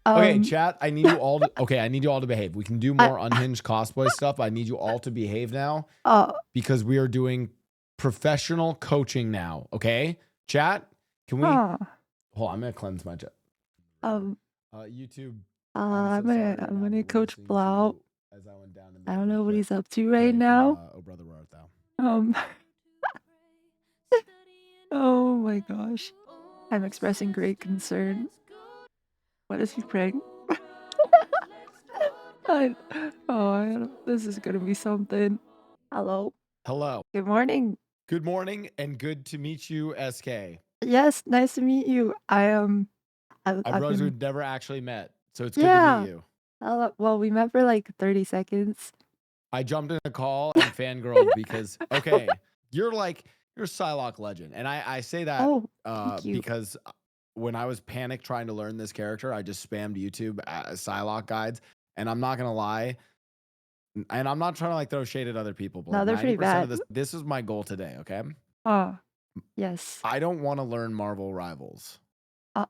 Okay, Um, chat. I need you all to. Okay, I need you all to behave. We can do I more unhinged cosplay stuff, but I need you all to behave now uh because we are doing professional coaching now. Okay, chat. Can we? huh. Hold on, I'm gonna cleanse my chat. Um, YouTube. I'm so I'm sorry gonna right I'm now, gonna but we're coach listening Blau. to as I went down in I the don't group. know what But he's up to right pray from now. Oh Brother Where Art Thou. Um, oh my gosh. I'm expressing great concern. What is he praying? I, this is gonna be something. Hello. Hello. Good morning. Good morning and good to meet you, SK. Yes, nice to meet you. I've I've realized been we've never actually met, so it's good to meet yeah. you. Well, we met for like 30 seconds. I jumped in a call and fangirled because you're you're a Psylocke legend, and I say that Oh, thank you. because when I was panicked trying to learn this character, I just spammed YouTube Psylocke guides, and I'm not gonna lie, and I'm not trying to like throw shade at other people, but like No, they're pretty 90% of bad. this is my goal today. Okay, Oh, yes. I don't want to learn Marvel Rivals. Uh,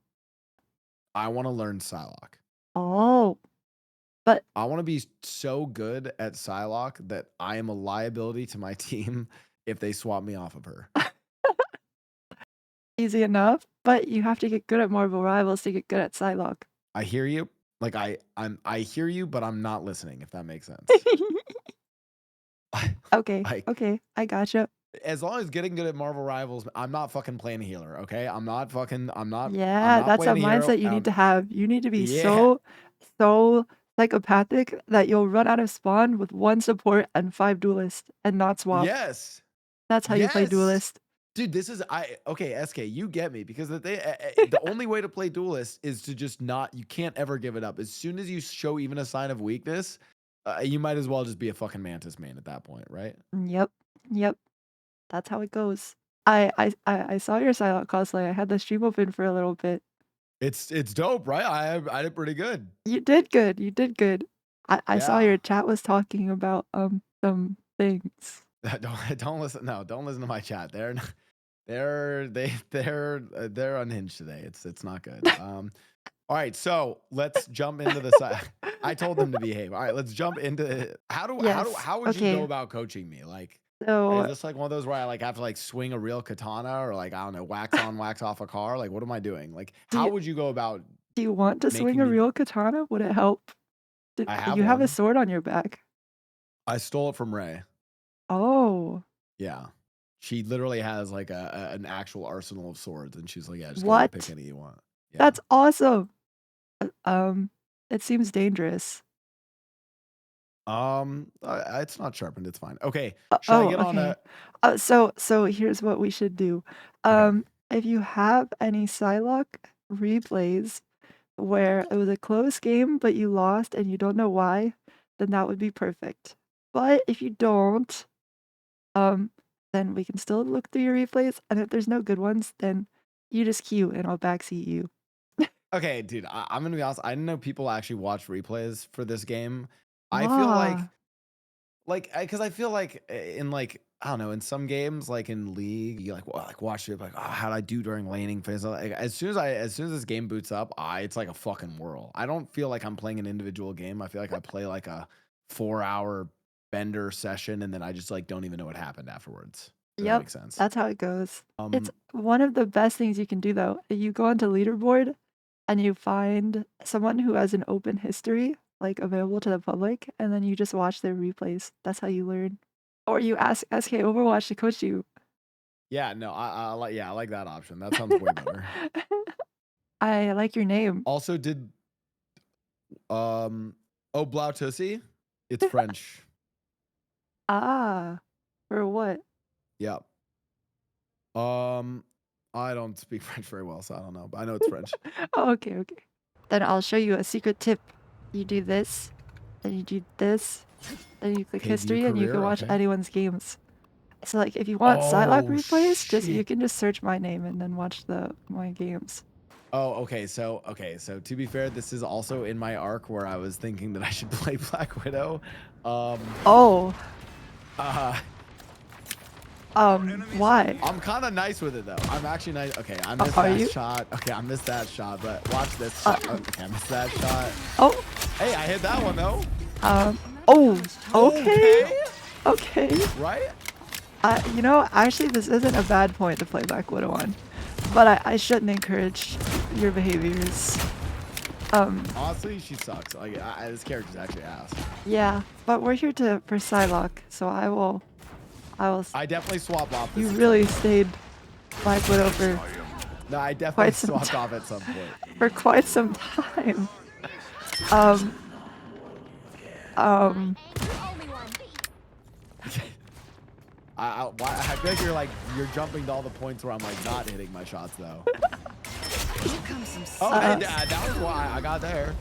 I want to learn Psylocke. oh, but I want to be so good at Psylocke that I am a liability to my team if they swap me off of her. easy enough. But you have to get good at Marvel Rivals to get good at Psylocke. I hear you. Like I hear you, but I'm not listening, if that makes sense. Okay, Like okay, I gotcha. as long as getting good at Marvel Rivals, I'm not fucking playing a healer, okay? I'm Yeah, not that's a playing a hero. mindset you need to have. You need to be Yeah. so psychopathic that you'll run out of spawn with one support and 5 duelists and not swap. Yes. That's how you play Yes. duelist. Dude, this is okay, SK, you get me because the only way to play duelist is to just not you can't ever give it up. As soon as you show even a sign of weakness, you might as well just be a fucking mantis main at that point, right? Yep, yep, that's how it goes. I saw your Psylocke cosplay. I had the stream open for a little bit. It's dope, right? I did pretty good. You did good, you did good. I saw Yeah. your chat was talking about, some things. Don't listen. No, don't listen to my chat. They're unhinged today. It's not good. All right, so let's jump into the side. I told them to behave. All right, let's jump into Yes, how would you go okay, about coaching me? Like, is so this like one of those where I like have to like swing a real katana or like I don't know, wax on, wax off a car? Like, what am I doing? Like, do how you would you go about do you want to swing making a me? real katana? Would it help? I have You have a one. sword on your back. I stole it from Ray. Oh, Yeah. She literally has like an actual arsenal of swords, and she's like, "Yeah, just go pick what? any you want." Yeah. That's awesome. It seems dangerous. It's not sharpened. It's fine. Okay. Should I Oh, get on okay. a? So here's what we should do. Okay. If you have any Psylocke replays where it was a close game, but you lost and you don't know why, then that would be perfect. But if you don't, um, then we can still look through your replays, and if there's no good ones, then you just queue and I'll backseat you. Okay, dude. I'm gonna be honest. I didn't know people actually watch replays for this game. I feel Ah, because I feel like in like I don't know in some games like in League you like watch it like oh how would I do during laning phase like as soon as this game boots up it's like a fucking whirl. I don't feel like I'm playing an individual game. I feel like I play like a 4 hour bender session and then I just like don't even know what happened afterwards. Does that yep, make sense? that's how it goes. It's Um. one of the best things you can do though. You go onto leaderboard and you find someone who has an open history, like available to the public, and then you just watch their replays. That's how you learn. Or you ask SK Overwatch to coach you. Yeah. No. I like that option. That sounds way better. I like your name. Also, did oh Blau Tussi? It's French. Ah, for what? Yeah. Um, I don't speak French very well, so I don't know, but I know it's French. Oh, okay, okay. Then I'll show you a secret tip. You do this, then you do this, then you click Okay, view history, and you can career. watch Okay. anyone's games. So, like, if you want Psylocke Oh replays, you shit. can just search my name and then watch my games. Oh, okay. So to be fair, this is also in my arc where I was thinking that I should play Black Widow. Um, Oh, uh, Why? I'm kind of nice with it though. I'm actually nice. Okay, I missed Are that you? shot. Okay, I missed that shot, but watch this Uh, shot. Okay, I missed that shot. oh, Hey, I hit that one though. um, oh, okay, Okay, okay. right? You know, actually, this isn't a bad point to play Black Widow on, but I shouldn't encourage your behaviors. Honestly, she sucks. Like, this character's actually ass. Yeah, but we're here for Psylocke, so I will. I definitely swap off You this at some really point. stayed Black Widow for No, I definitely quite some swapped time. off at some point. For quite some time. Um, um, I feel like you're jumping to all the points where I'm like not hitting my shots though. Oh, uh, that was why I got there.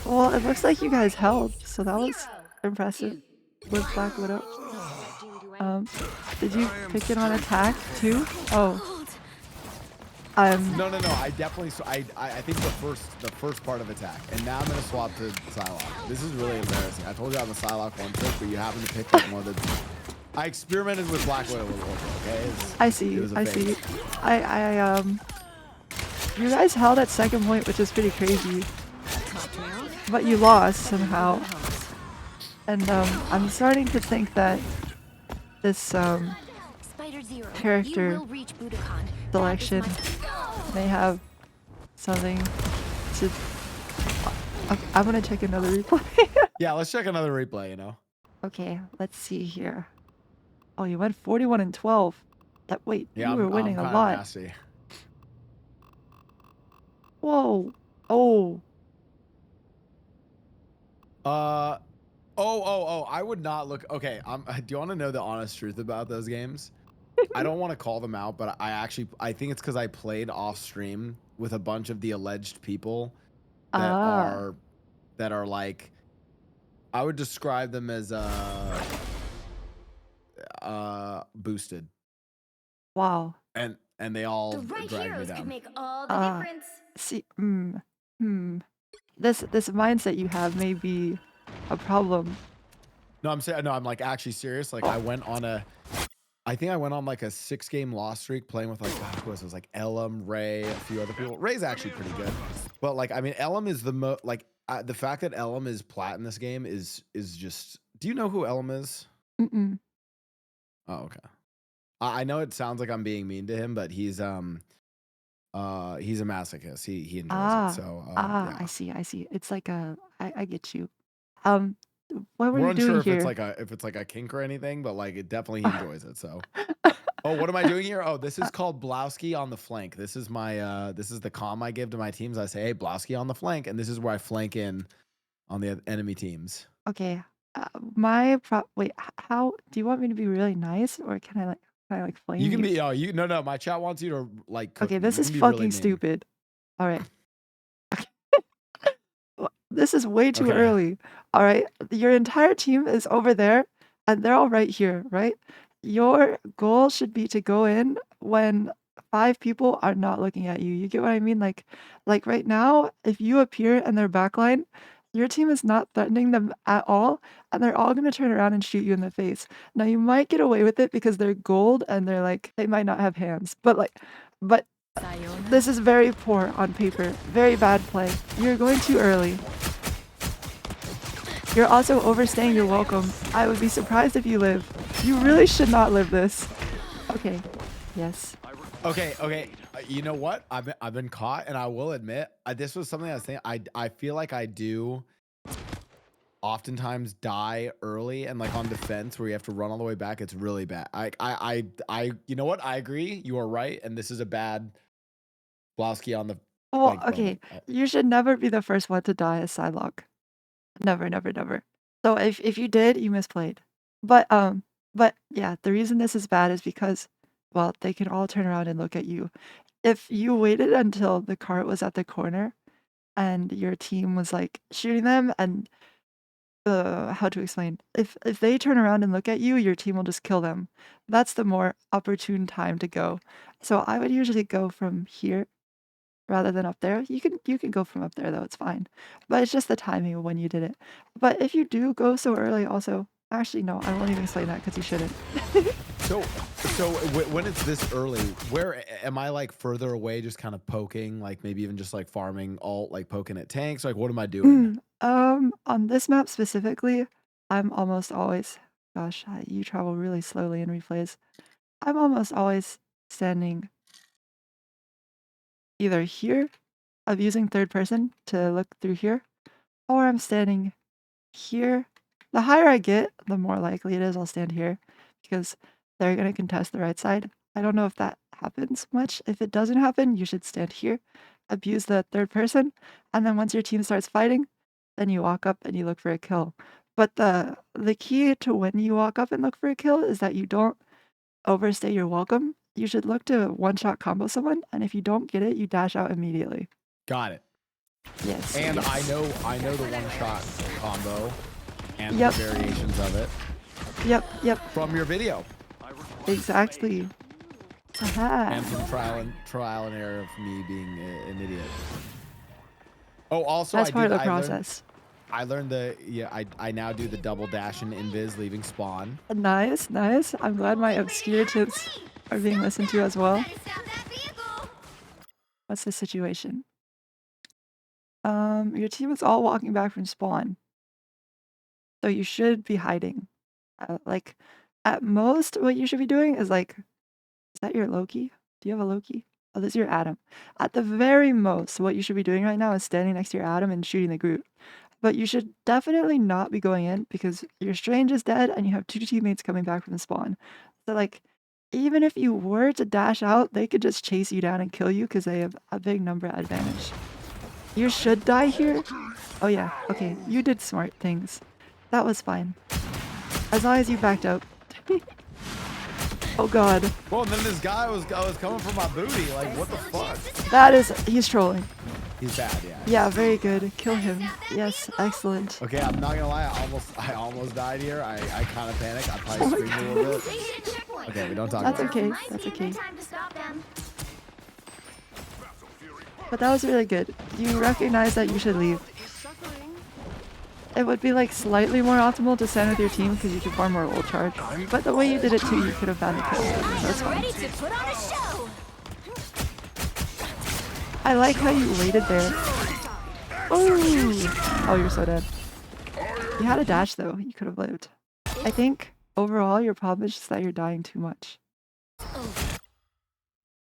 well, it looks like you guys held, so that was impressive with Black Widow. Um, did you pick it on attack too? Oh, No, no, no. I definitely. I think the first part of attack, and now I'm gonna swap to Psylocke. This is really embarrassing. I told you I'm a Psylocke one trick, but you happen to pick like one of the. I experimented with Black Widow a little bit. Okay, I it see, was a I phase. see. You guys held at second point, which is pretty crazy, but you lost somehow. And I'm starting to think that this character selection may have something to. Okay, I'm gonna check another replay. Yeah, let's check another replay. You know. Okay, let's see here. Oh, you went 41 and 12. That wait, Yeah, you were I'm winning a kind of lot. nasty. Whoa. Oh. Oh. I would not look. Okay. Do you want to know the honest truth about those games? I don't want to call them out, but I think it's because I played off stream with a bunch of the alleged people that Ah. are like, I would describe them as boosted, Wow. and they all dragged me down. Ah. See. Hmm. This mindset you have may be a problem. No, I'm saying no. I'm like actually serious. Like I think I went on like a 6-game loss streak playing with like who was it? It was like Elam, Ray, a few other people. Ray's actually pretty good, but like I mean, Elam is the fact that Elam is plat in this game is just. Do you know who Elam is? Mm-mm. Oh, okay. I know it sounds like I'm being mean to him, but he's a masochist. He enjoys it. Ah. So Ah. yeah. I see. I see. It's like I get you. Um. What were We're you doing unsure if here? it's like a kink or anything, but like it definitely he enjoys it. So oh, what am I doing here? Oh, this is called Blowski on the flank. This is my this is the comm I give to my teams. I say, hey, Blowski on the flank, and this is where I flank in on the enemy teams. Okay. Wait. How do you want me to be really nice, or can I like You flame can you? be you no no, my chat wants you to like cook Okay. me. This You is can be really fucking mean. stupid. All right. This is way too Okay. early. All right. Your entire team is over there and they're all right here, right? Your goal should be to go in when five people are not looking at you. You get what I mean? Like right now, if you appear in their backline, your team is not threatening them at all, and they're all gonna turn around and shoot you in the face. Now you might get away with it because they're gold and they're like they might not have hands, but this is very poor on paper. Very bad play. You're going too early. You're also overstaying your welcome. I would be surprised if you live. You really should not live this. Okay. Yes. Okay. You know what? I've been caught, and I will admit this was something I was thinking. I feel like I do oftentimes die early and like on defense where you have to run all the way back. It's really bad. I you know what? I agree. You are right, and this is a bad Blowski on the Well, flank okay. moment. You should never be the first one to die as Psylocke. Never, never, never. So if you did, you misplayed. But yeah, the reason this is bad is because, well, they can all turn around and look at you. If you waited until the cart was at the corner and your team was like shooting them and how to explain? If they turn around and look at you, your team will just kill them. That's the more opportune time to go. So I would usually go from here rather than up there. You can go from up there though, it's fine. But it's just the timing of when you did it. But if you do go so early also, actually no, I won't even explain that because you shouldn't. So, when it's this early, where am I like further away, just kind of poking, like maybe even just like farming alt, like poking at tanks? Like, what am I doing? On this map specifically, I'm almost always gosh, you travel really slowly in replays. I'm almost always standing either here, I'm using third person to look through here, or I'm standing here. The higher I get, the more likely it is I'll stand here because they're going to contest the right side. I don't know if that happens much. If it doesn't happen, you should stand here, abuse the third person, and then once your team starts fighting, then you walk up and you look for a kill. But the key to when you walk up and look for a kill is that you don't overstay your welcome. You should look to one-shot combo someone, and if you don't get it, you dash out immediately. Got it. Yes. And yes. I know the one shot combo and Yep. the variations of it Yep. from your video Exactly. Aha. and from trial and error of me being an idiot. Oh, also That's part of the process. I learned I now do the double dash and invis leaving spawn. Nice, nice. I'm glad my obscure tips are being listened to as well. What's the situation? Your team is all walking back from spawn, so you should be hiding. Like, at most, what you should be doing is like, is that your Loki? Do you have a Loki? Oh, this is your Adam. At the very most, what you should be doing right now is standing next to your Adam and shooting the Groot. But you should definitely not be going in because your Strange is dead and you have two teammates coming back from the spawn. So like, even if you were to dash out, they could just chase you down and kill you because they have a big number advantage. You should die here. Oh yeah, okay, you did smart things. That was fine. As long as you backed up. Oh god. Well, and then this guy was coming for my booty. Like, what the fuck? He's trolling. He's bad, yeah. Yeah, very good. Kill him. Yes, excellent. Okay, I'm not gonna lie. I almost died here. I kind of panicked. I probably screamed a little bit. Okay, we don't talk That's about okay. That's okay. But that was really good. You recognize that you should leave. It would be like slightly more optimal to stand with your team because you could farm more ult charge. But the way you did it too, you could have found the kill. That's fine. I like how you waited there. Oh, you're so dead. You had a dash though. You could have lived. I think overall your problem is just that you're dying too much.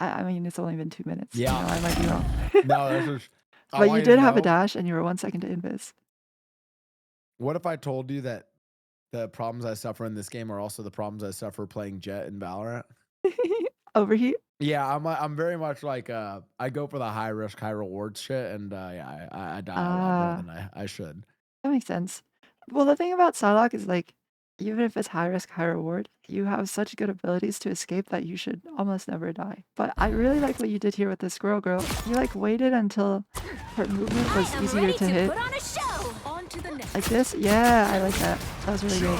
I mean, it's only been 2 minutes. Yeah. You know, I might be wrong. No, that's just, But you did have a dash and you were 1 second to invis. What if I told you that the problems I suffer in this game are also the problems I suffer playing Jet in Valorant? Overheat? Yeah, I'm very much like I go for the high risk, high rewards shit, and yeah, I die a lot more than I should. That makes sense. Well, the thing about Psylocke is like, even if it's high risk, high reward, you have such good abilities to escape that you should almost never die. But I really like what you did here with the squirrel girl. You like waited until her movement was easier to hit. Like this? Yeah, I like that. That was really good.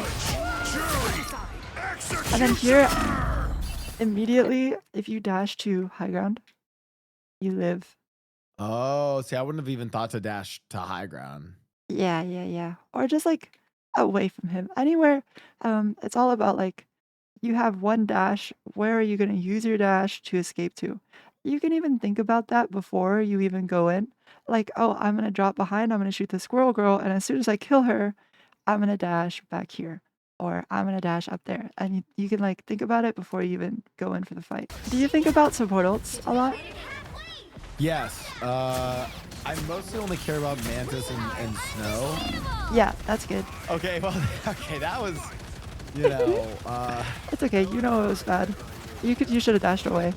And then here, immediately, if you dash to high ground, you live. Oh, see, I wouldn't have even thought to dash to high ground. Yeah. Or just like away from him. Anywhere. It's all about like you have one dash. Where are you gonna use your dash to escape to? You can even think about that before you even go in. Like, oh, I'm gonna drop behind, I'm gonna shoot the squirrel girl, and as soon as I kill her, I'm gonna dash back here. Or I'm gonna dash up there. And you can like think about it before you even go in for the fight. Do you think about support ults a lot? Yes. I mostly only care about Mantis and Snow. Yeah, that's good. Okay, well, okay, that was, you know, It's okay, you know it was bad. You should have dashed away.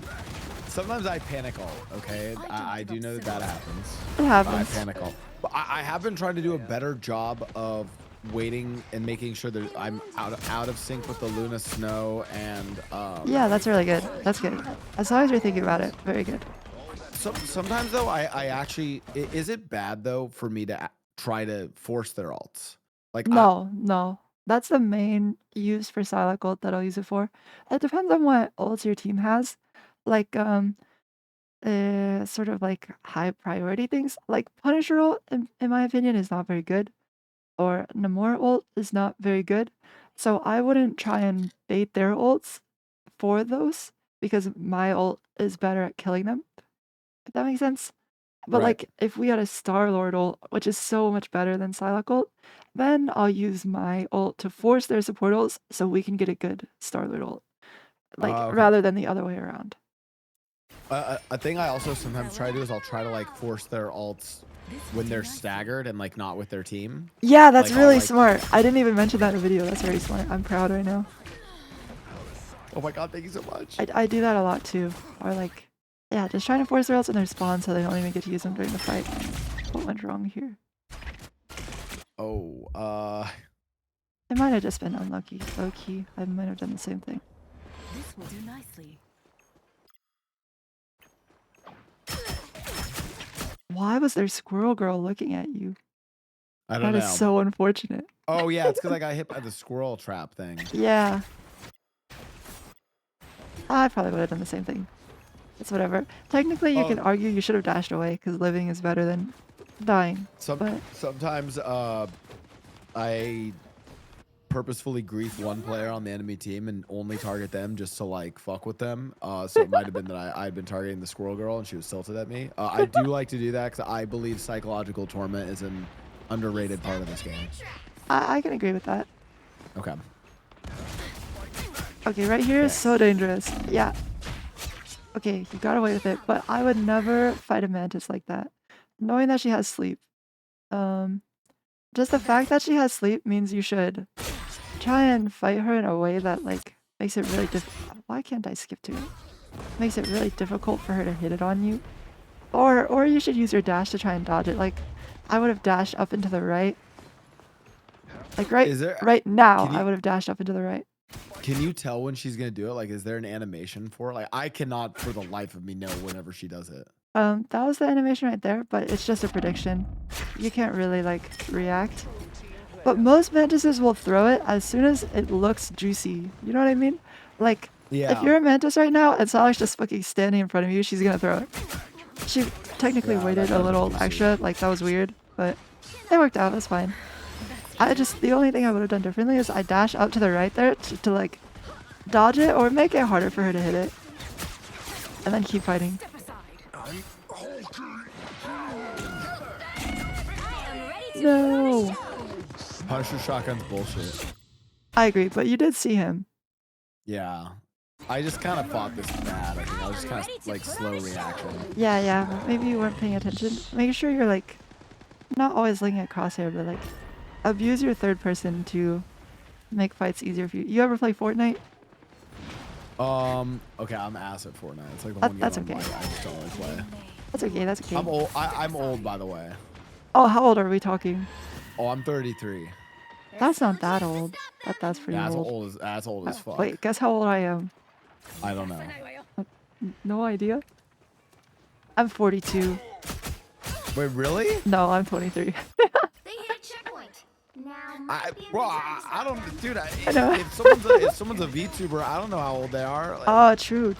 sometimes I panic ult, okay? I do know that happens. It happens. I panic ult. But I have been trying to do a better job of waiting and making sure that I'm out of sync with the Luna Snow and Yeah, that's really good. That's good. As long as you're thinking about it, very good. Sometimes though I actually is it bad though for me to try to force their ults? Like No. That's the main use for Psylocke ult that I'll use it for. It depends on what ults your team has. Like, sort of like high priority things. Like Punisher ult, in my opinion, is not very good. Or Namor ult is not very good. So I wouldn't try and bait their ults for those because my ult is better at killing them, if that makes sense. But Right. like if we had a Star-Lord ult, which is so much better than Psylocke ult, then I'll use my ult to force their support ults so we can get a good Star-Lord ult. Like Okay. rather than the other way around. A thing I also sometimes try to do is I'll try to like force their ults when they're staggered and like not with their team. Yeah, that's Like I'll really like, smart. I didn't even mention that in a video. That's very smart. I'm proud right now. oh my god, thank you so much. I do that a lot too. Or like, yeah, just trying to force their ults in their spawn so they don't even get to use them during the fight. What went wrong here? Oh, It might have just been unlucky. Low key, I might have done the same thing. This will do nicely. Why was there Squirrel Girl looking at you? I don't That know. is so unfortunate. Oh yeah, it's because I got hit by the squirrel trap thing. Yeah. I probably would have done the same thing. It's whatever. Technically, you can argue you should have dashed away because living is better than dying. Sometimes I purposefully grief one player on the enemy team and only target them just to like fuck with them. So it might have been that I had been targeting the squirrel girl and she was tilted at me. I do like to do that because I believe psychological torment is an underrated part of this game. I can agree with that. Okay. Okay, right here is so dangerous. Yeah. Okay, you got away with it, but I would never fight a mantis like that. Knowing that she has sleep. Just the fact that she has sleep means you should try and fight her in a way that like makes it really why can't I skip to it? Makes it really difficult for her to hit it on you. Or you should use your dash to try and dodge it. Like I would have dashed up into the right. Like right now, I would have dashed up into the right. Can you tell when she's gonna do it? Like, is there an animation for it? Like, I cannot for the life of me know whenever she does it. That was the animation right there, but it's just a prediction. You can't really like react. But most mantises will throw it as soon as it looks juicy. You know what I mean? Like, if you're a mantis right now and Psylocke's just fucking standing in front of you, she's gonna throw it. She technically waited a little extra, like that was weird, but it worked out, that's fine. The only thing I would have done differently is I dash up to the right there to like dodge it or make it harder for her to hit it. And then keep fighting. No. Punisher shotgun's bullshit. I agree, but you did see him. Yeah. I just kind of fought this bad. I think I was just kind of like slow reaction. Yeah. Maybe you weren't paying attention. Make sure you're like not always looking at crosshair, but like abuse your third person to make fights easier for you. You ever play Fortnite? Okay, I'm ass at Fortnite. It's like the one game I just don't really play. That's okay, that's okay. I'm old. I'm old, by the way. Oh, how old are we talking? Oh, I'm 33. That's not that old. That's pretty old. That's old as fuck. Wait, guess how old I am? I don't know. No idea. I'm 42. Wait, really? No, I'm 23. They hit a checkpoint. I don't, dude. I know. If someone's a VTuber, I don't know how old they are. Like, Oh, true.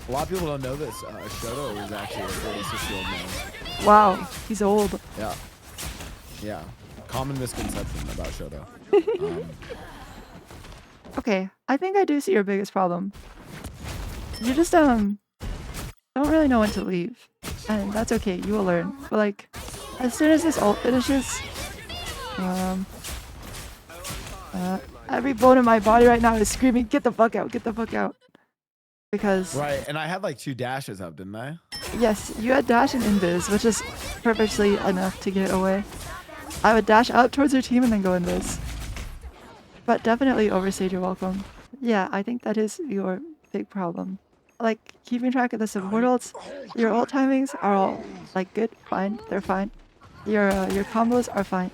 a lot of people don't know this. Shoto is actually a 36-year-old man. Wow, he's old. Yeah. Common misconception about Shoto. Okay, I think I do see your biggest problem. You just don't really know when to leave, and that's okay. You will learn. But like, as soon as this ult finishes, every bone in my body right now is screaming, "Get the fuck out! Get the fuck out!" Because right, and I had like 2 dashes up, didn't I? yes, you had dash and invis, which is perfectly enough to get away. I would dash up towards your team and then go invis. But definitely overstayed your welcome. Yeah, I think that is your big problem. Like, keeping track of the support ults, your ult timings are all, like, good, fine, they're fine. Your combos are fine.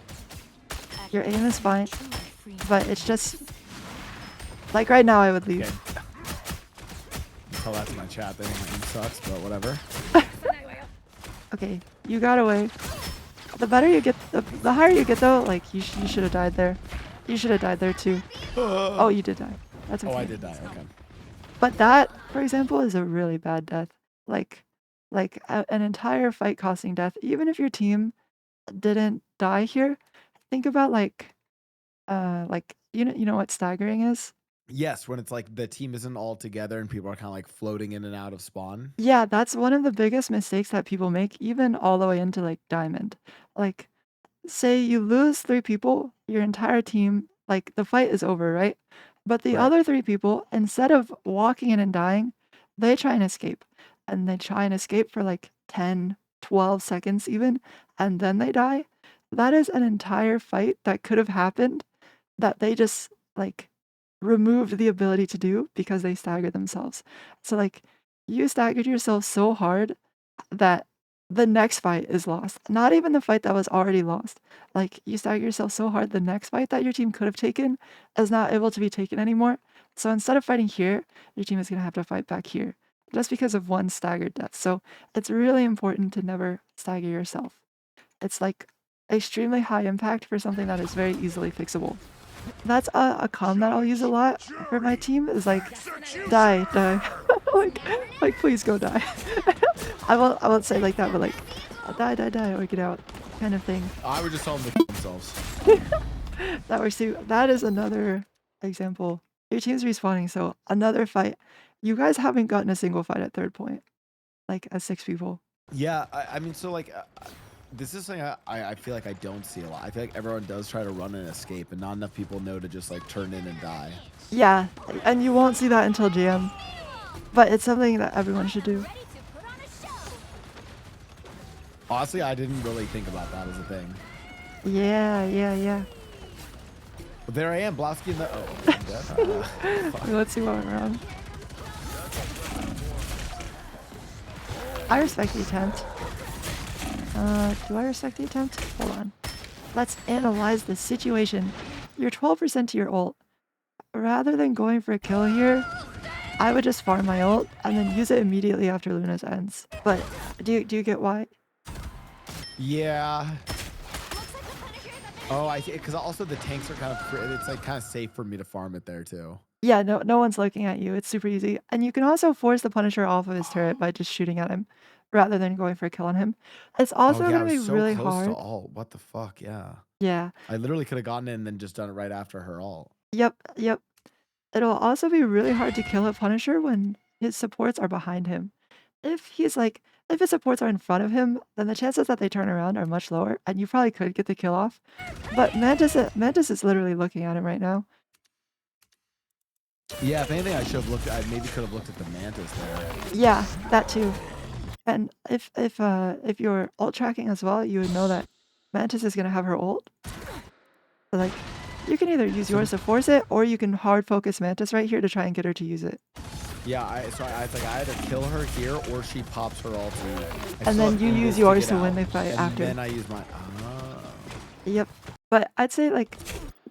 Your aim is fine. But it's just... Like, right now I would leave. Okay. Tell that to my chat, they think my aim sucks, but whatever. Okay, you got away. The better you get, the higher you get though, like, you should have died there. You should have died there too. Oh, you did die. That's okay. Oh, I did die, okay. But that, for example, is a really bad death. Like an entire fight costing death. Even if your team didn't die here, think about like you know what staggering is? Yes, when it's like the team isn't all together and people are kind of like floating in and out of spawn. Yeah, that's one of the biggest mistakes that people make, even all the way into like diamond. Like, say you lose 3 people, your entire team, like the fight is over, right? But the Right. other 3 people, instead of walking in and dying, they try and escape. And they try and escape for like 10, 12 seconds even, and then they die. That is an entire fight that could have happened that they just like removed the ability to do because they staggered themselves. So like you staggered yourself so hard that the next fight is lost. Not even the fight that was already lost. Like you stagger yourself so hard, the next fight that your team could have taken is not able to be taken anymore. So instead of fighting here, your team is gonna have to fight back here just because of one staggered death. So it's really important to never stagger yourself. It's like extremely high impact for something that is very easily fixable. That's a comm that I'll use a lot for my team is like die, die. like, like please go die. I won't say like that, but like die, die, die, or get out kind of thing. I would just tell them to kill themselves. That works too. That is another example. Your team's respawning, so another fight. You guys haven't gotten a single fight at third point, like as 6 people. Yeah, I mean, so like, this is something I feel like I don't see a lot. I feel like everyone does try to run and escape, and not enough people know to just like turn in and die. Yeah, and you won't see that until GM, but it's something that everyone should do. Ready to put on a show. Honestly, I didn't really think about that as a thing. Yeah, yeah, yeah. But there I am, Blosky in the. Oh, I'm dead. Fuck. Let's see what went wrong. I respect the attempt. Do I respect the attempt? Hold on. Let's analyze the situation. You're 12% to your ult. Rather than going for a kill here, I would just farm my ult and then use it immediately after Luna's ends. But do you get why? Yeah. Oh, I see. Because also the tanks are kind of. It's like kind of safe for me to farm it there too. Yeah, no one's looking at you. It's super easy. And you can also force the Punisher off of his turret by just shooting at him rather than going for a kill on him. It's Oh also yeah, I going to was be so really close to hard. ult. What the fuck? Yeah. Yeah. I literally could have gotten in and then just done it right after her ult. Yep, yep. It'll also be really hard to kill a Punisher when his supports are behind him. If his supports are in front of him, then the chances that they turn around are much lower, and you probably could get the kill off. But Mantis is literally looking at him right now. Yeah, if anything, I should have looked. I maybe could have looked at the mantis there. Yeah, that too. And if you're ult tracking as well, you would know that Mantis is gonna have her ult. So like, you can either use yours to force it, or you can hard focus Mantis right here to try and get her to use it. Yeah, it's like I either kill her here or she pops her ult. And then you use yours to win the fight after. And then I use my. Oh. Yep. But I'd say like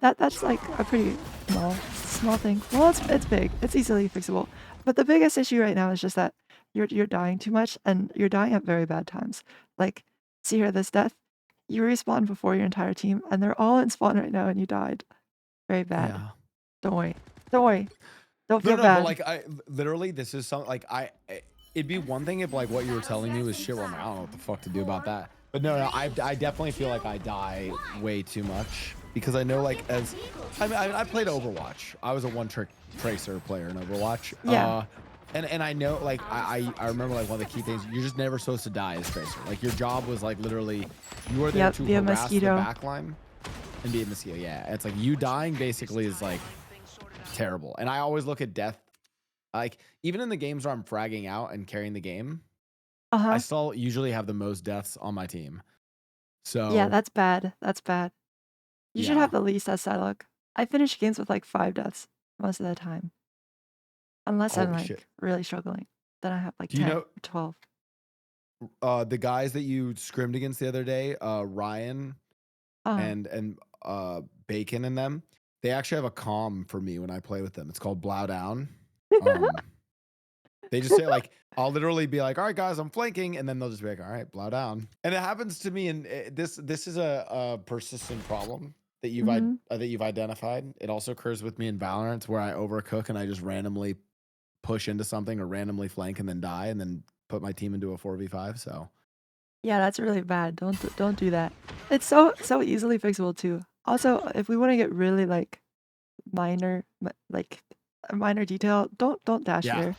that's like a pretty small thing. Well, it's big. It's easily fixable. But the biggest issue right now is just that you're dying too much and you're dying at very bad times. Like, see here, this death, you respawn before your entire team and they're all in spawn right now and you died. Very bad. Yeah. Don't worry. Don't worry. Don't feel No, bad. but like I literally, this is something like it'd be one thing if like what you were telling me was shit. Where I'm like, I don't know what the fuck to do about that. But no, I definitely feel like I die way too much because I know like I played Overwatch. I was a one-trick tracer player in Overwatch. Yeah. And I know like I remember like one of the key things, you're just never supposed to die as tracer. Like your job was like literally you are there to be a harass mosquito. the backline and be a mosquito. Yeah, it's like you dying basically is like terrible. And I always look at death like even in the games where I'm fragging out and carrying the game, I still usually have the most deaths on my team. So Yeah, that's bad. That's bad. You should yeah. have the least as Psylocke. I finish games with like 5 deaths most of the time. Unless I'm Holy like shit. really struggling. Then I have like Do you 10, know 12. the guys that you scrimmed against the other day, Ryan Uh, and Bacon and them, they actually have a comm for me when I play with them. It's called Blow Down. They just say like I'll literally be like, all right guys, I'm flanking, and then they'll just be like, all right, blow down. And it happens to me, and this is a persistent problem that you've identified. It also occurs with me in Valorant where I overcook and I just randomly push into something or randomly flank and then die and then put my team into a 4v5. So yeah, that's really bad. Don't do that. It's so easily fixable too. Also, if we want to get really like minor, like a minor detail. Don't dash Yeah. here.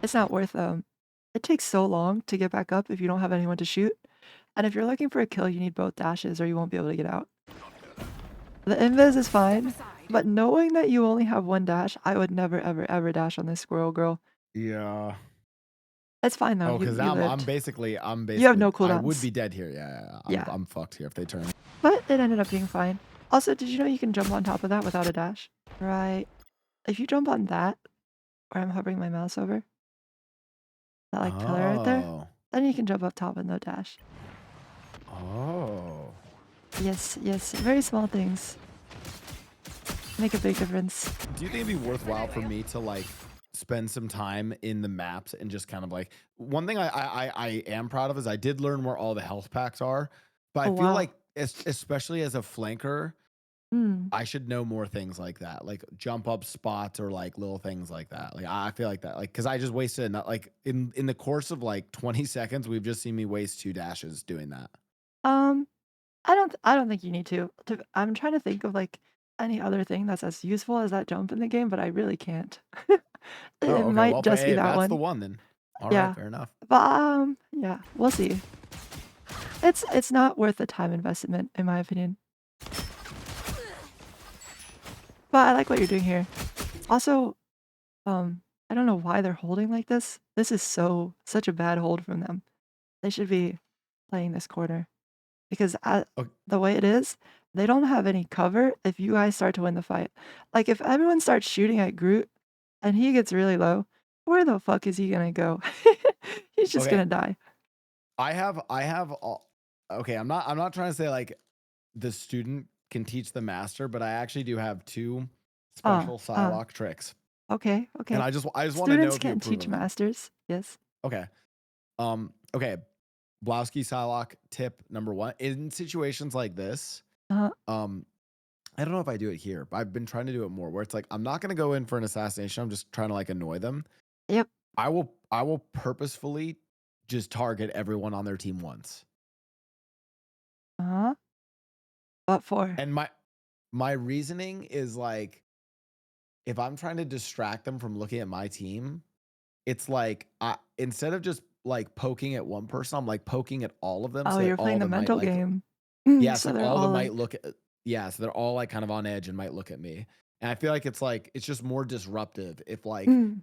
It's not worth it takes so long to get back up if you don't have anyone to shoot. And if you're looking for a kill, you need both dashes or you won't be able to get out. The invis is fine, but knowing that you only have one dash, I would never ever ever dash on this squirrel girl. Yeah. It's fine though. Oh, because You now I'm lived. basically You have no I would cooldowns. be dead here. Yeah, yeah, yeah. Yeah, I'm fucked here if they turn. but it ended up being fine. Also, did you know you can jump on top of that without a dash? Right. If you jump on that, where I'm hovering my mouse over, that like pillar right there, Oh. then you can jump up top with no dash. Oh. Yes, yes, very small things make a big difference. Do you think it'd be worthwhile for me to like spend some time in the maps and just kind of like one thing I am proud of is I did learn where all the health packs are, but I Oh feel wow. like especially as a flanker, Hmm. I should know more things like that, like jump up spots or like little things like that. Like I feel like that, like because I just wasted not like in the course of like 20 seconds, we've just seen me waste 2 dashes doing that. Um, I don't think you need to. I'm trying to think of like any other thing that's as useful as that jump in the game, but I really can't. Oh, It okay. might Well, just hey, be if that that's the one. one, then all right, Yeah. fair enough. But yeah, we'll see. It's not worth the time investment in my opinion. But I like what you're doing here. Also, I don't know why they're holding like this. This is such a bad hold from them. They should be playing this corner because Okay. the way it is, they don't have any cover if you guys start to win the fight. Like if everyone starts shooting at Groot and he gets really low, where the fuck is he gonna go? He's just Okay. gonna die. I have all okay, I'm not trying to say like the student can teach the master, but I actually do have two Uh, special uh, Psylocke tricks. okay, And okay. I just want to know Students if you can't approve teach of them. masters. Yes. Okay. Okay. Blowski Psylocke tip number one. In situations like this, Uh, um, I don't know if I do it here, but I've been trying to do it more where it's like I'm not gonna go in for an assassination. I'm just trying to like annoy them. yep. I will purposefully just target everyone on their team once. Uh-huh. What for? And my reasoning is like if I'm trying to distract them from looking at my team, it's like I instead of just like poking at one person, I'm like poking at all of them Oh, so that you're all playing of the them might mental like game. yeah, So so they're all of them all like, might look at yeah, so they're all like kind of on edge and might look at me. And I feel like it's just more disruptive if mm,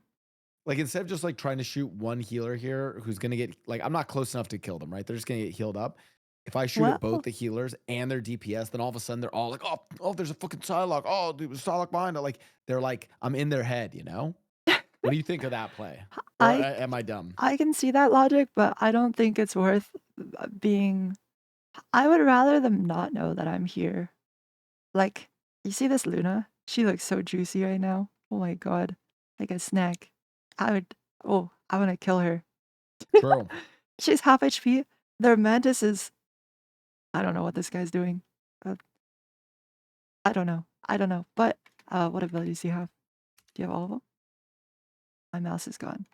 like instead of just like trying to shoot one healer here who's gonna get like I'm not close enough to kill them, right? They're just gonna get healed up. If I shoot at both well, the healers and their DPS, then all of a sudden they're all like, oh, there's a fucking Psylocke. Oh, dude, there's Psylocke behind it. Like they're like, I'm in their head, you know? What do you think of that play? Or I am I dumb? I can see that logic, but I don't think it's worth being. I would rather them not know that I'm here. Like, you see this Luna? She looks so juicy right now. Oh my god. Like a snack. I would, oh, I want to kill her. True. She's half HP. Their mantis is, I don't know what this guy's doing. Uh, I don't know. I don't know. But what abilities do you have? Do you have all of them? My mouse is gone.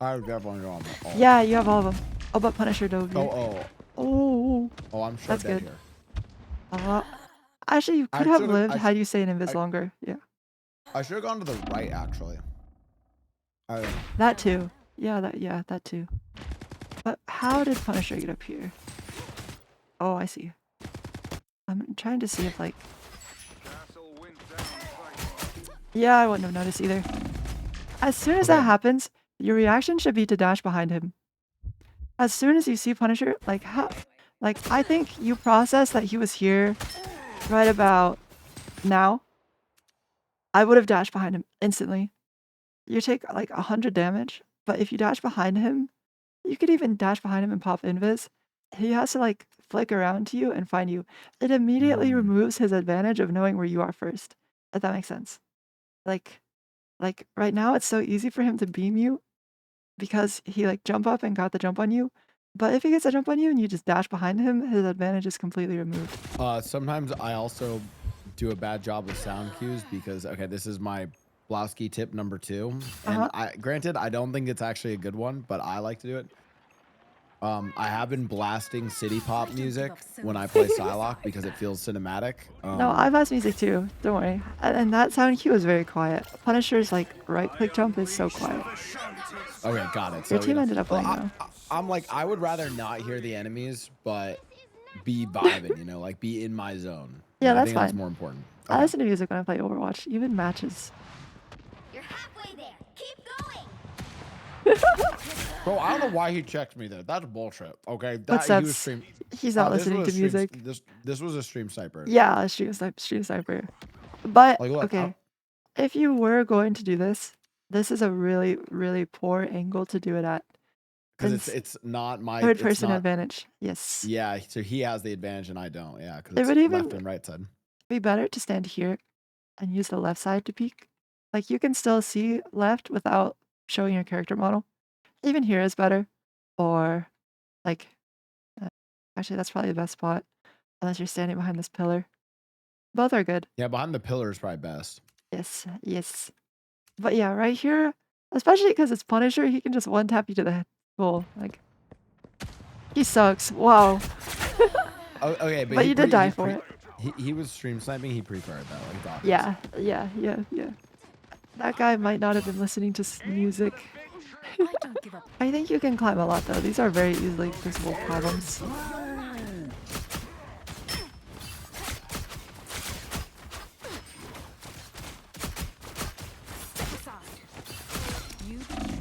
I definitely know I'm all. Yeah, you have all of them. Oh, but Punisher dove here. Oh, Oh, I'm sure that's dead good. here. Actually, you could I have should lived have had you stayed in invis longer. Yeah, I should have gone to the right actually. I don't know. that too. Yeah, that too. But how did Punisher get up here? Oh, I see. I'm trying to see if like. Yeah, I wouldn't have noticed either. As soon as that Okay. happens, your reaction should be to dash behind him. As soon as you see Punisher, like how, like I think you process that he was here right about now. I would have dashed behind him instantly. You take like 100 damage, but if you dash behind him, you could even dash behind him and pop invis. He has to like flick around to you and find you. It immediately Mm. removes his advantage of knowing where you are first. If that makes sense. Like like right now it's so easy for him to beam you because he like jump up and got the jump on you. But if he gets a jump on you and you just dash behind him, his advantage is completely removed. Sometimes I also do a bad job with sound cues because okay, this is my Blowski tip number 2. And Uh-huh. granted I don't think it's actually a good one, but I like to do it. I have been blasting city pop music when I play Psylocke because it feels cinematic. No, I've asked music too. Don't worry. And that sound cue is very quiet. Punisher's like right click jump is so quiet. Okay, got it. Your So, team ended up winning though. I'm like, I would rather not hear the enemies, but be vibing, like be in my zone. Yeah, I that's think that's fine. more important. I Okay. listen to music when I play Overwatch, even matches. You're halfway there. Keep going. Bro, I don't know why he checked me there. That's bullshit. Okay, What's he that? was stream. He's not This listening was to a stream. music. This was a stream sniper. Yeah, stream sniper. But Like, look, okay, if you were going to do this, this is a really, really poor angle to do it at. because Since it's not my third it's person not. advantage. Yes. Yeah, so he has the advantage and I don't. Yeah, because It it's would even left and right side. be better to stand here and use the left side to peek. Like you can still see left without showing your character model. Even here is better. Or like, uh, actually that's probably the best spot unless you're standing behind this pillar. Both are good. Yeah, behind the pillar is probably best. Yes, yes. But yeah, right here, especially because it's Punisher, he can just one tap you to the goal. Like, he sucks. Wow. Oh, okay, But you did die for it. He was stream sniping. He preferred that. Like Dawkins. Yeah. That guy might not have been listening to music. I don't give up. I think you can climb a lot though. These are very easily fixable problems.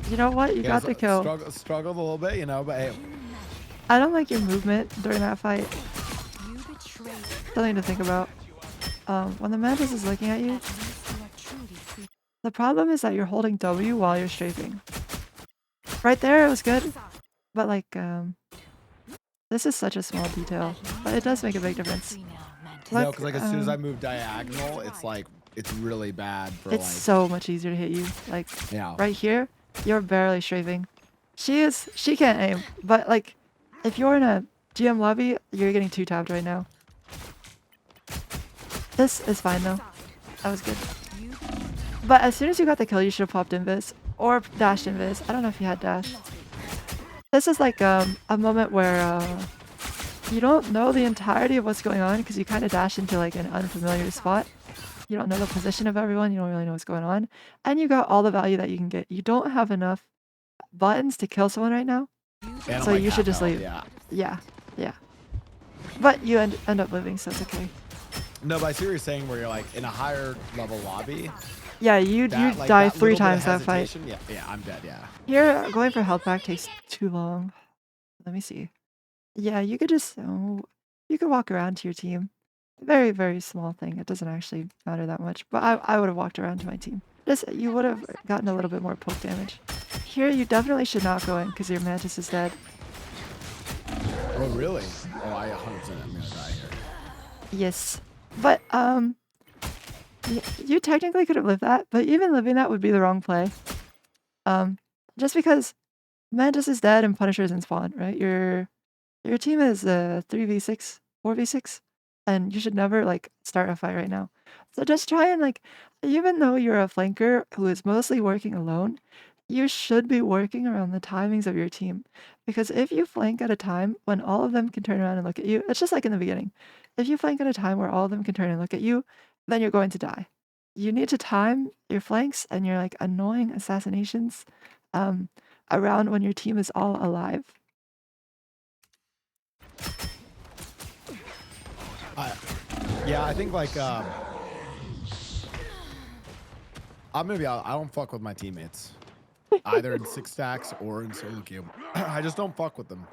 You know what? You got the kill. Struggled a little bit, but hey. I don't like your movement during that fight. You betrayed. Something to think about. When the mantis is looking at you, the problem is that you're holding W while you're strafing. Right there, it was good, but like, this is such a small detail, but it does make a big difference. No, because like as soon as I move diagonal, it's really bad for It's so much easier to hit you. Like, yeah. right here, you're barely strafing. She can't aim, but like, if you're in a GM lobby, you're getting 2-tapped right now. This is fine though. That was good. But as soon as you got the kill, you should have popped invis or dashed invis. I don't know if you had dash. This is like a moment where you don't know the entirety of what's going on because you kind of dash into like an unfamiliar spot. You don't know the position of everyone. You don't really know what's going on. And you got all the value that you can get. You don't have enough buttons to kill someone right now. And So I'm, like, you should half just health, leave. Yeah. But you end up living, so it's okay. No, but I see what you're saying where you're like in a higher level lobby. Yeah, you Like, die that 3 little bit of times that fight. hesitation, Yeah, I'm dead, yeah. Here, going for health pack takes too long. Let me see. Yeah, you could just you could walk around to your team. Very, very small thing. It doesn't actually matter that much. But I would have walked around to my team. You would have gotten a little bit more poke damage. Here, you definitely should not go in because your mantis is dead. Oh, really? Oh, I 100% am gonna die here. Yes. But you technically could have lived that, but even living that would be the wrong play. Just because Mantis is dead and Punisher is in spawn, right? Your team is 3v6, 4v6, and you should never like start a fight right now. So just try and like, even though you're a flanker who is mostly working alone, you should be working around the timings of your team. Because if you flank at a time when all of them can turn around and look at you, it's just like in the beginning. If you flank at a time where all of them can turn and look at you, then you're going to die. You need to time your flanks and your like annoying assassinations around when your team is all alive. Yeah, I think like I'm gonna be out. I don't fuck with my teammates, either in 6 stacks or in solo queue. I just don't fuck with them.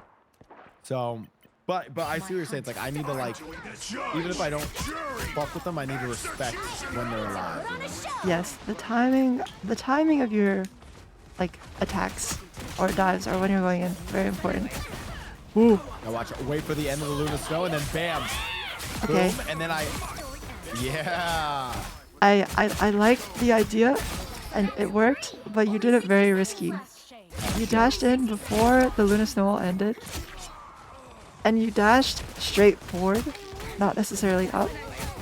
So, but I see what you're saying. It's like I need to like, even if I don't fuck with them, I need to respect when they're alive. Yes, the timing of your like attacks or dives or when you're going in, very important. Ooh. Now watch. Wait for the end of the Luna Snow, and then bam, Okay. boom, and then yeah. I like the idea, and it worked, but you did it very risky. You dashed in before the Luna Snowball ended, and you dashed straight forward, not necessarily up,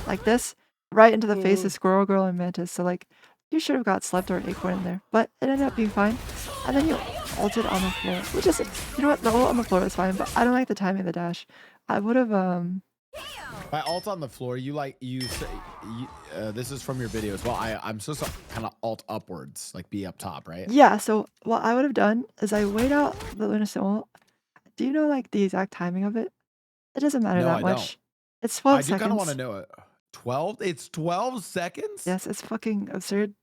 like this, right into the face of Squirrel Girl and Mantis. So like, you should have got Slept or Acorn in there, but it ended up being fine. And then you ulted on the floor, which is, you know what, the ult on the floor is fine, but I don't like the timing of the dash. I would have By alt on the floor, you like you say this is from your video as well. I'm supposed to kind of alt upwards, like be up top, right? yeah. So what I would have done is I wait out the Lunacy ult. Do you know like the exact timing of it? It doesn't matter No, that I much. don't. It's 12 I do kind of want to seconds. know it. 12? It's 12 seconds? Yes, it's fucking absurd.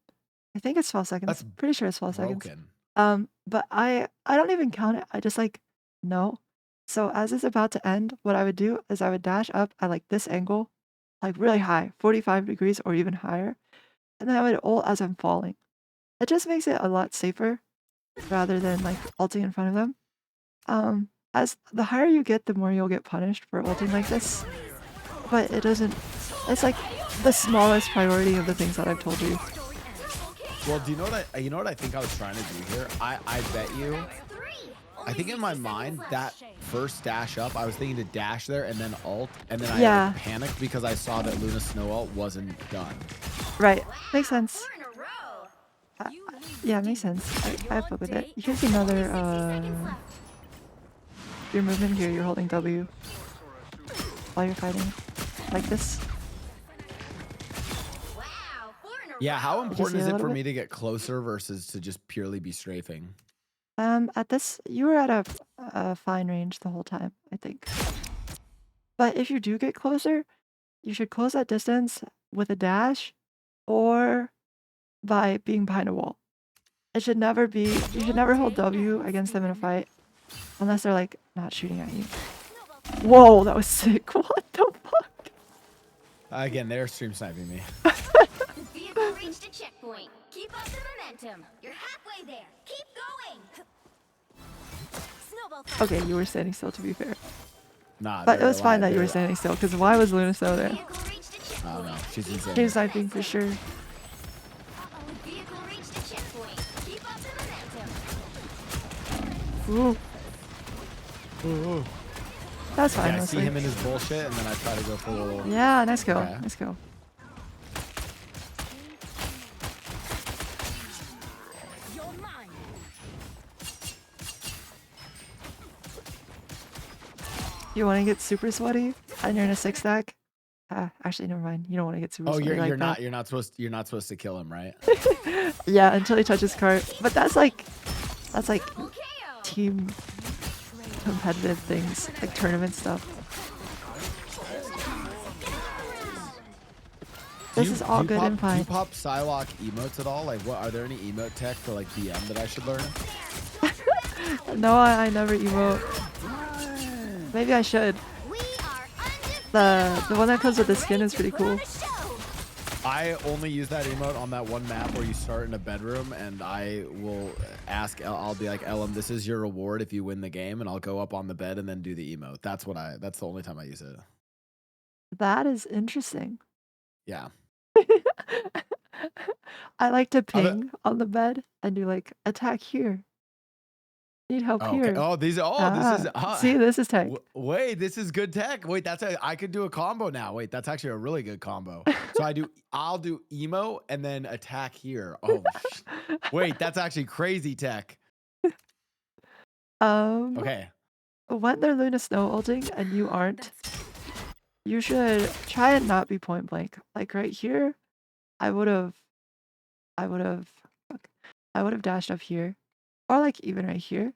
I think it's 12 seconds. That's Pretty sure it's 12 seconds. broken. But I don't even count it. I just like no. So as it's about to end, what I would do is I would dash up at like this angle, like really high, 45 degrees or even higher, and then I would ult as I'm falling. It just makes it a lot safer rather than like ulting in front of them. As the higher you get, the more you'll get punished for ulting like this. But it doesn't. It's like the smallest priority of the things that I've told you. Well, do you know what I think I was trying to do here? I bet you. I think in my mind that first dash up, I was thinking to dash there and then ult, and then I Yeah. panicked because I saw that Luna Snow ult wasn't done. Right. Makes sense. 4 in a row. Yeah, makes sense. I fuck with it. Here's another your movement here, you're holding W while you're fighting. Like this. Wow, 4 in a row. Yeah, how important see is a it little for bit? me to get closer versus to just purely be strafing? At this, you were at a fine range the whole time, I think. But if you do get closer, you should close that distance with a dash or by being behind a wall. It should never be, you should never hold W against them in a fight unless they're like not shooting at you. Whoa, that was sick. What the fuck? Again, they're stream sniping me. Vehicle reached a checkpoint. Keep up the momentum. You're halfway there. Keep going. Okay, you were standing still to be fair. Nah, But it they're was fine that alive. you were standing still, because why was Luna so there? Vehicle reached a I checkpoint. don't know. She's insane. Team sniping for sure. Vehicle reached a checkpoint. Keep up the momentum. Ooh, Ooh. that's fine. Yeah, I see mostly. him in his bullshit, and then I try to go for a little. Yeah, nice kill. Okay. Nice kill. You're mine. You want to get super sweaty and you're in a 6 stack? Actually, never mind. You don't want to get super Oh, sweaty like you're that. not supposed to kill him, right? Yeah, until he touches cart. But that's like KO. team competitive things, like tournament stuff. This is all good and Do you fine. pop Psylocke emotes at all? Like, what are there any emote tech for like BM that I should learn? No, I never emote. Maybe I should. We are The one that comes with the skin is pretty cool. I only use that emote on that one map where you start in a bedroom, and I will ask. I'll be like, Ellum, this is your reward if you win the game, and I'll go up on the bed and then do the emote. That's the only time I use it. That is interesting. Yeah. I like to Other- ping on the bed and do like attack here. Need help Oh, here. okay. Oh, this is. See, this is tech. Wait, this is good tech. Wait, I could do a combo now. Wait, that's actually a really good combo. So I'll do emo and then attack here. Oh, wait, that's actually crazy tech. Okay. When they're Luna Snow ulting and you aren't, you should try and not be point blank. Like right here, I would have dashed up here, or like even right here,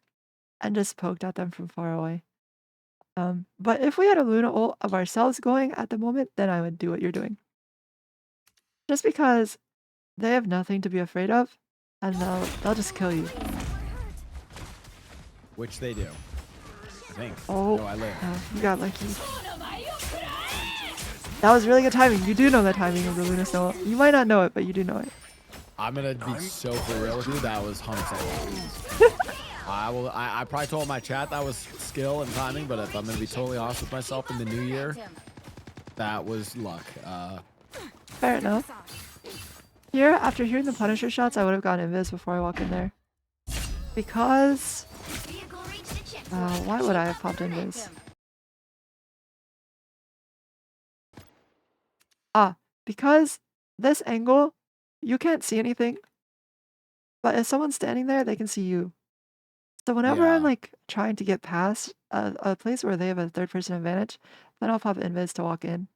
and just poked at them from far away. But if we had a Luna ult of ourselves going at the moment, then I would do what you're doing. Just because they have nothing to be afraid of, and they'll just kill you. Which they do. I think. Oh, No, I live. you got lucky. That was really good timing. You do know the timing of the Luna Snow ult. You might not know it, but you do know it. I'm gonna be so for real with you. That was 100%. I probably told my chat that was skill and timing, but if I'm gonna be totally honest with myself in the new year, that was luck. Fair enough. Here, after hearing the Punisher shots, I would have gone invis before I walk in there. Because Vehicle reached a checkpoint. why would I have popped invis? Because this angle, you can't see anything. But if someone's standing there, they can see you. So whenever I'm Yeah. like trying to get past a place where they have a third person advantage, then I'll pop invis to walk in.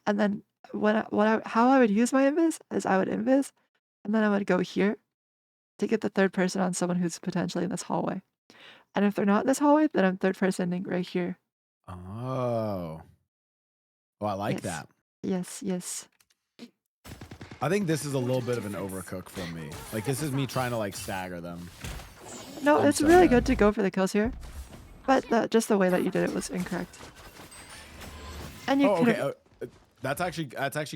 And then how I would use my invis is I would invis and then I would go here to get the third person on someone who's potentially in this hallway. And if they're not in this hallway, then I'm third personing right here. Oh. Oh, I like Yes. that. Yes, yes. I think this is a little bit of an overcook for me. Like this is me trying to like stagger them. No, I'm it's so really dead. good to go for the kills here. But just the way that you did it was incorrect. And you Oh, could okay. have That's actually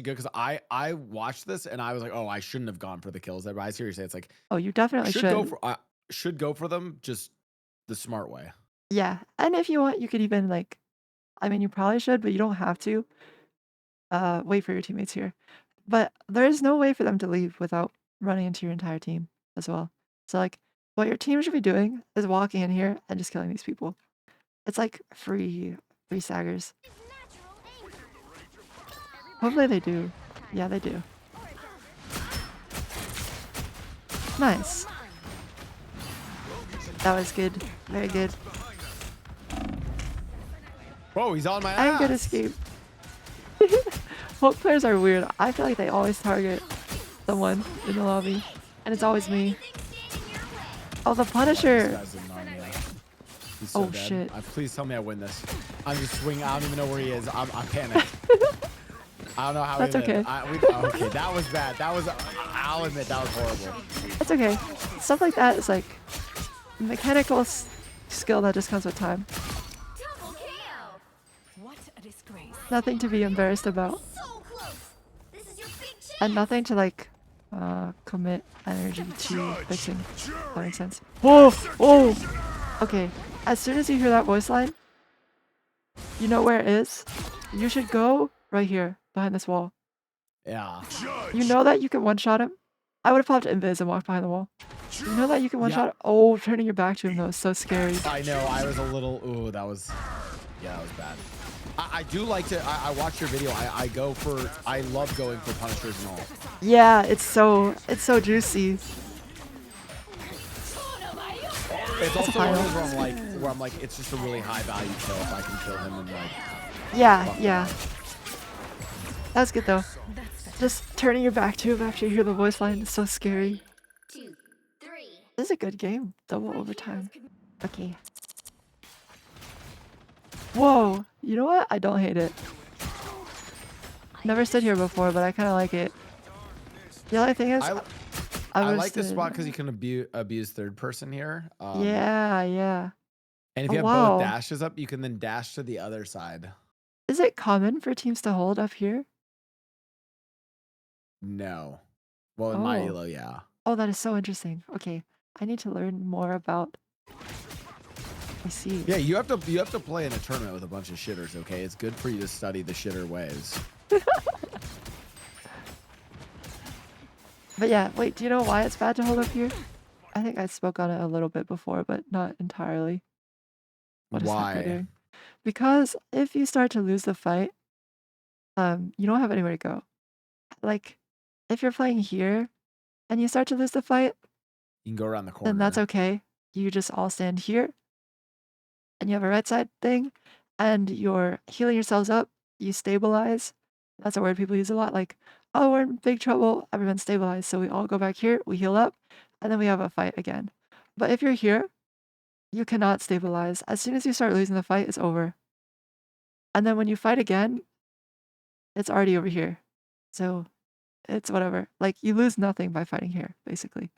good because I watched this and I was like, oh, I shouldn't have gone for the kills there. But I seriously, it's like oh, you definitely should. should go for them just the smart way. Yeah. And if you want, you could even like I mean you probably should, but you don't have to. Wait for your teammates here. But there is no way for them to leave without running into your entire team as well. So like what your team should be doing is walking in here and just killing these people. It's like free staggers. Hopefully they do. Yeah, they do. Nice. That was good. Very good. Whoa, he's on my I'm good ass. escape. Folk players are weird. I feel like they always target someone in the lobby. And it's always me. Oh, the This Punisher. guy's annoying, yeah. He's so Oh, dead. shit. Please tell me I win this. I'm just swinging. I don't even know where he is. I'm panicked. I don't know how That's he lived. okay. Okay, that was bad. I'll admit that was horrible. It's okay. Stuff like that is like mechanical skill that just comes with time. Double KO. What a disgrace. Nothing to be embarrassed about. So close. This is your big chance. And nothing to like commit energy to fixing. That makes sense. Whoa! Whoa! Okay. As soon as you hear that voice line, you know where it is. You should go right here behind this wall. Yeah. You know that you can one-shot him? I would have popped invis and walked behind the wall. You know that you can one-shot him? Oh, turning your back to him though is so scary. I know. I was a little. Ooh, that was. Yeah, that was bad. I do like to. I watch your video. I love going for punishers and all. Yeah, it's so juicy. It's also one fine. of those where I'm like, it's just a really high value kill if I can kill him and like. Yeah, yeah. That's good though. Just turning your back to him after you hear the voice line is so scary. 2, 3. This is a good game. Double overtime. Okay. Whoa! You know what? I don't hate it. Never stood here before, but I kind of like it. The only thing is, I like this spot because you can abuse third person here. Yeah, yeah. And if Oh, you have wow. both dashes up, you can then dash to the other side. Is it common for teams to hold up here? No. Well, in my Oh. elo, yeah. Oh, that is so interesting. Okay, I need to learn more about. I see. Yeah, you have to play in a tournament with a bunch of shitters. Okay, it's good for you to study the shitter ways. But yeah, wait, do you know why it's bad to hold up here? I think I spoke on it a little bit before, but not entirely. What is that guy Why? doing? Because if you start to lose the fight, you don't have anywhere to go. Like, if you're playing here and you start to lose the fight, You can go around the corner. then that's okay. You just all stand here and you have a right side thing and you're healing yourselves up. You stabilize. That's a word people use a lot. Like, oh, we're in big trouble. Everyone stabilize. So we all go back here, we heal up, and then we have a fight again. But if you're here, you cannot stabilize. As soon as you start losing the fight, it's over. And then when you fight again, it's already over here. So it's whatever. Like, you lose nothing by fighting here, basically.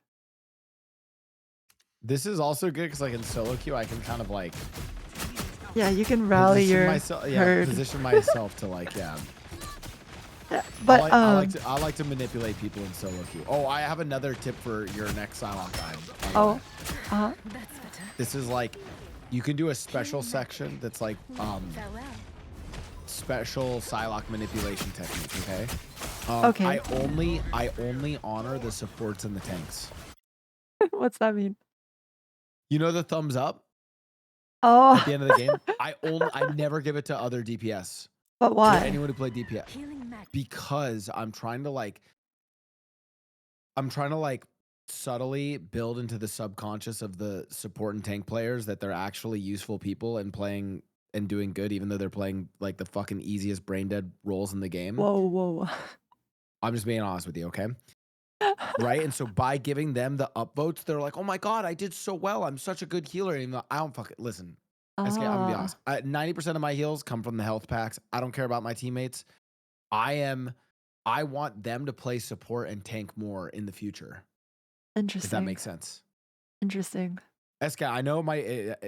This is also good because like in solo queue, I can kind of like Yeah, you can rally your herd. position myself to like But I like to manipulate people in solo queue. Oh, I have another tip for your next Psylocke guide. by the oh, way. uh-huh. That's better. This is like you can do a special section that's like Farewell. special Psylocke manipulation technique. Okay. Okay. I only honor the supports and the tanks. What's that mean? You know the thumbs up Oh, at the end of the game. I never give it to other DPS. but Or why? anyone who played DPS. Healing mag. Because I'm trying to like subtly build into the subconscious of the support and tank players that they're actually useful people and playing and doing good, even though they're playing like the fucking easiest brain dead roles in the game. Whoa, whoa. I'm just being honest with you, okay? Right? And so by giving them the upvotes, they're like, oh my God, I did so well. I'm such a good healer. Even though I don't fucking listen. Eskay, I'm gonna be honest. 90% of my heals come from the health packs. I don't care about my teammates. I want them to play support and tank more in the future. Interesting. If that makes sense. Interesting. Eskay, I know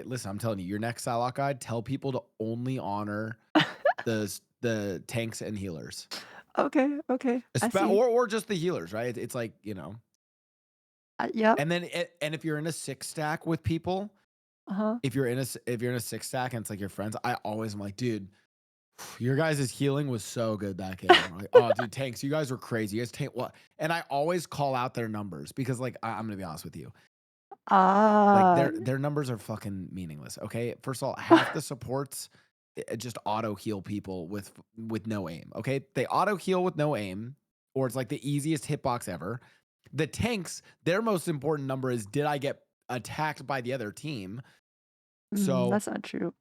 listen, I'm telling you, your next Psylocke guide, tell people to only honor the tanks and healers. Okay, okay. I see. Or just the healers, right? It's like, Yep. And then and if you're in a 6 stack with people, if you're in a 6 stack and it's like your friends, I always am like, dude, your guys' healing was so good that game. I'm like, oh, dude, tanks, you guys were crazy. You guys tank what? And I always call out their numbers because, like, I'm gonna be honest with you, like their numbers are fucking meaningless. Okay, first of all, half the supports just auto heal people with no aim. Okay, they auto heal with no aim, or it's like the easiest hitbox ever. The tanks, their most important number is, did I get attacked by the other team? So that's not true.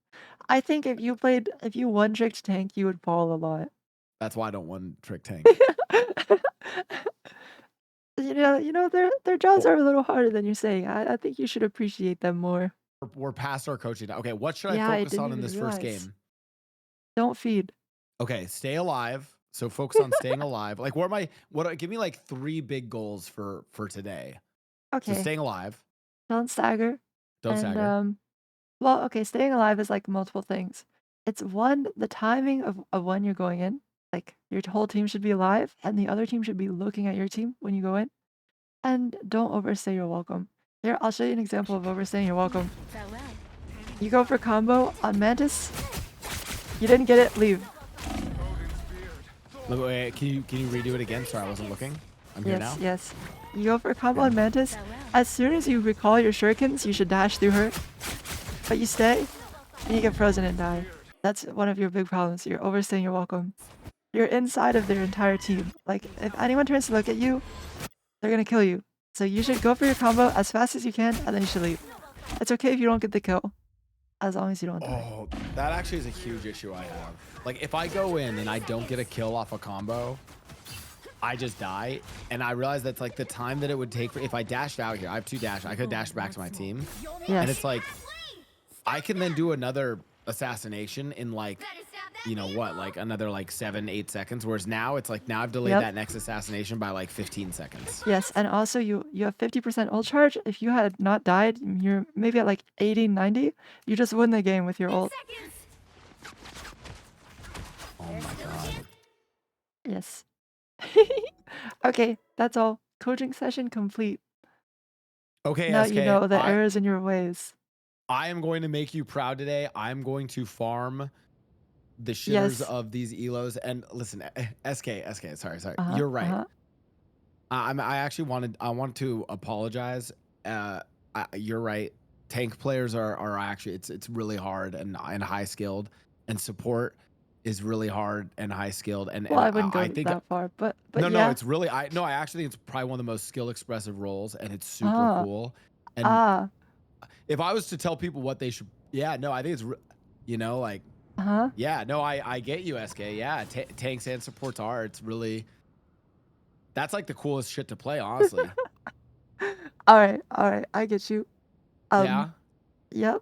I think if you one-tricked tank, you would fall a lot. that's why I don't one-trick tank. Their jobs are a little harder than you're saying. I think you should appreciate them more. We're past our coaching now. Okay, what should I Yeah, I focus on didn't in even this first realize. game? Don't feed. Okay, stay alive. So focus on staying alive. Like, give me like 3 big goals for today. Okay. So staying alive. Don't stagger. Don't stagger. Well, okay, staying alive is like multiple things. It's one, the timing of when you're going in. Like your whole team should be alive and the other team should be looking at your team when you go in. And don't overstay your welcome. Here, I'll show you an example of overstaying your welcome. Farewell. You go for combo on Mantis. You didn't get it, leave. Wait, can you redo it again? Sorry, I wasn't looking. I'm here now. Yes. You go for a combo on Mantis. As soon as you recall your shurikens, you should dash through her. But you stay, and you get frozen and die. That's one of your big problems. You're overstaying your welcome. You're inside of their entire team. Like, if anyone turns to look at you, they're gonna kill you. So you should go for your combo as fast as you can, and then you should leave. It's okay if you don't get the kill, as long as you don't die. Oh, that actually is a huge issue I have. Like, if I go in and I don't get a kill off a combo, I just die. And I realize that's like the time that it would take if I dashed out here. I have 2 dash. I could dash back to my team. Yes. And it's like, I can then do another assassination in like, like another like 7-8 seconds. Whereas now it's like, now I've delayed that next assassination by like 15 seconds. Yes, and also you have 50% ult charge. If you had not died, you're maybe at like 80, 90. You just win the game with your ult. Oh my God. Yes. Okay, that's all. Coaching session complete. Okay, Now SK, you know the errors in your ways. I am going to make you proud today. I'm going to farm the shitters of these elos. And listen, SK, sorry. You're right. I want to apologize. You're right. Tank players are actually, it's really hard and high skilled, and support is really hard and high skilled. And I wouldn't go that far, but no, yeah. it's really, I actually think it's probably one of the most skill expressive roles, and it's super cool. And if I was to tell people what they should, I think it's, like, I get you, Eskay. Yeah, tanks and supports are. It's really, that's like the coolest shit to play, honestly. All right, I get you. Yeah. Yep.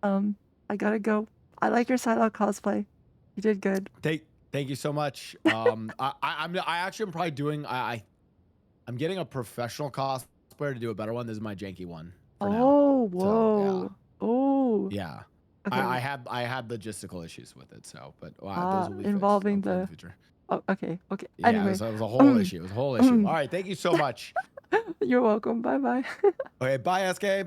I gotta go. I like your Psylocke cosplay. You did good. Thank you so much. I'm probably doing. I'm getting a professional cosplayer to do a better one. This is my janky one. Whoa. So, Oh. Yeah. Okay. I had logistical issues with it, so those will be involving fixed in the future. Oh, okay. Yeah, Anyway, it was a whole issue. All right, thank you so much. you're welcome. Bye. Okay, bye, SK.